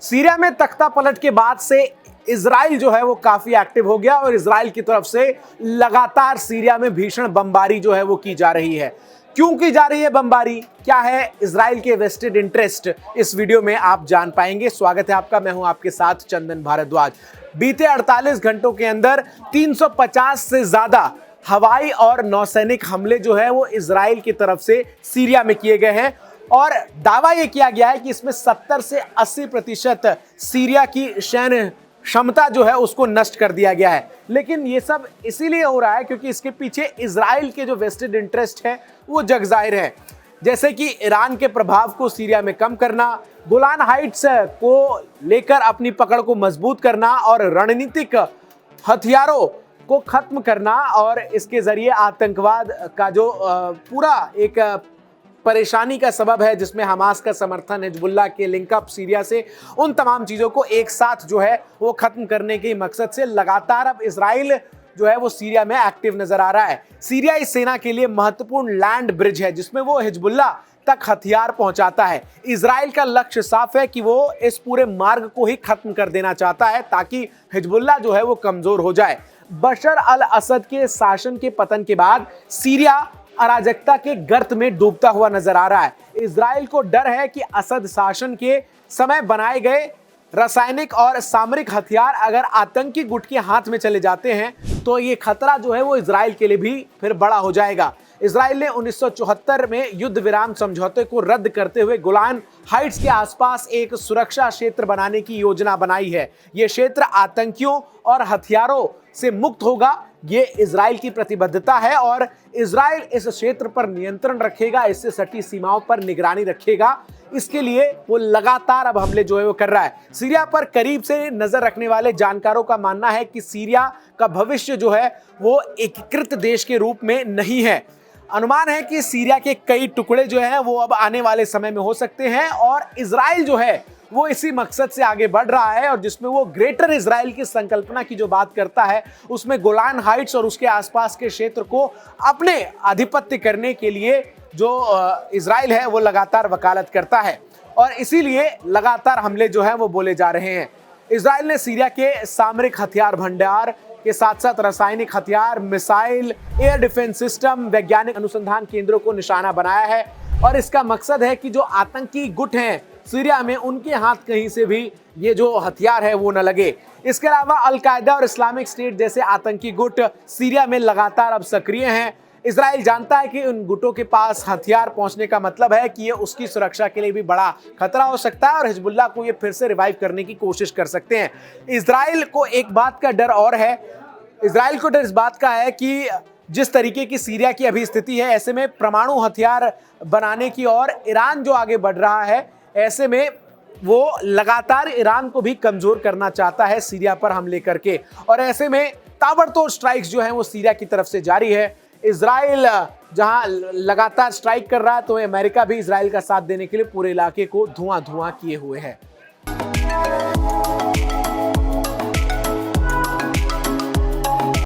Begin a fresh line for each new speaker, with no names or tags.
Syria में तख्ता पलट के बाद से इजराइल जो है वो काफी एक्टिव हो गया और इजराइल की तरफ से लगातार सीरिया में भीषण बमबारी जो है वो की जा रही है। क्यों की जा रही है बमबारी, क्या है इजराइल के वेस्टेड इंटरेस्ट, इस वीडियो में आप जान पाएंगे। स्वागत है आपका, मैं हूं आपके साथ चंदन भारद्वाज। बीते 48 घंटों के अंदर 350 से ज्यादा हवाई और नौसैनिक हमले जो है वो इजराइल की तरफ से सीरिया में किए गए हैं और दावा यह किया गया है कि इसमें 70 से 80% सीरिया की सैन्य क्षमता जो है उसको नष्ट कर दिया गया है। लेकिन ये सब इसीलिए हो रहा है क्योंकि इसके पीछे इजराइल के जो वेस्टेड इंटरेस्ट है वो जग जाहिर है, जैसे कि ईरान के प्रभाव को सीरिया में कम करना, गोलान हाइट्स को लेकर अपनी पकड़ को मजबूत करना और रणनीतिक हथियारों को खत्म करना और इसके जरिए आतंकवाद का जो पूरा एक परेशानी का सबब है जिसमें हमास का समर्थन, हिजबुल्लाह के लिंकअप सीरिया से, उन तमाम चीजों को एक साथ जो है वो खत्म करने के मकसद से लगातार अब इजराइल जो है वो सीरिया में एक्टिव नजर आ रहा है। सीरिया इस सेना के लिए महत्वपूर्ण लैंड ब्रिज है जिसमें वो हिजबुल्लाह तक हथियार पहुंचाता है। इजराइल का लक्ष्य साफ है कि वो इस पूरे मार्ग को ही खत्म कर देना चाहता है ताकि हिजबुल्लाह जो है वो कमजोर हो जाए। बशर अल असद के शासन के पतन के बाद सीरिया अराजकता के गर्त में डूबता हुआ नजर आ रहा है। इजराइल को डर है कि असद शासन के समय बनाए गए रासायनिक और सामरिक हथियार अगर आतंकी गुट के हाथ में चले जाते हैं तो ये खतरा जो है वो इजराइल के लिए भी फिर बड़ा हो जाएगा। इजराइल ने 1974 में युद्ध विराम समझौते को रद्द करते हुए गोलान हाइट्स के आसपास एक सुरक्षा क्षेत्र बनाने की योजना बनाई है। यह क्षेत्र आतंकियों और हथियारों से मुक्त होगा, ये इजराइल की प्रतिबद्धता है और इजराइल इस क्षेत्र पर नियंत्रण रखेगा, इससे सटी सीमाओं पर निगरानी रखेगा। इसके लिए वो लगातार अब हमले जो है वो कर रहा है। सीरिया पर करीब से नजर रखने वाले जानकारों का मानना है कि सीरिया का भविष्य जो है वो एकीकृत देश के रूप में नहीं है। अनुमान है कि सीरिया के कई टुकड़े जो हैं वो अब आने वाले समय में हो सकते हैं और इजराइल जो है वो इसी मकसद से आगे बढ़ रहा है और जिसमें वो ग्रेटर इजराइल की संकल्पना की जो बात करता है उसमें गोलान हाइट्स और उसके आसपास के क्षेत्र को अपने आधिपत्य करने के लिए जो इजराइल है वो लगातार वकालत करता है और इसीलिए लगातार हमले जो हैं वो बोले जा रहे हैं। इजराइल ने सीरिया के सामरिक हथियार भंडार के साथ साथ रासायनिक हथियार, मिसाइल, एयर डिफेंस सिस्टम, वैज्ञानिक अनुसंधान केंद्रों को निशाना बनाया है और इसका मकसद है कि जो आतंकी गुट हैं सीरिया में उनके हाथ कहीं से भी ये जो हथियार है वो न लगे। इसके अलावा अल कायदा और इस्लामिक स्टेट जैसे आतंकी गुट सीरिया में लगातार अब सक्रिय हैं। इजराइल जानता है कि उन गुटों के पास हथियार पहुंचने का मतलब है कि ये उसकी सुरक्षा के लिए भी बड़ा खतरा हो सकता है और हिजबुल्लाह को ये फिर से रिवाइव करने की कोशिश कर सकते हैं। इजराइल को एक बात का डर और है, इजराइल को डर इस बात का है कि जिस तरीके की सीरिया की अभी स्थिति है ऐसे में परमाणु हथियार बनाने की और ईरान जो आगे बढ़ रहा है, ऐसे में वो लगातार ईरान को भी कमजोर करना चाहता है सीरिया पर हमले करके और ऐसे में ताबड़तोड़ स्ट्राइक्स जो हैं वो सीरिया की तरफ से जारी है। इजराइल जहां लगातार स्ट्राइक कर रहा है तो अमेरिका भी इजराइल का साथ देने के लिए पूरे इलाके को धुआं धुआं किए हुए है।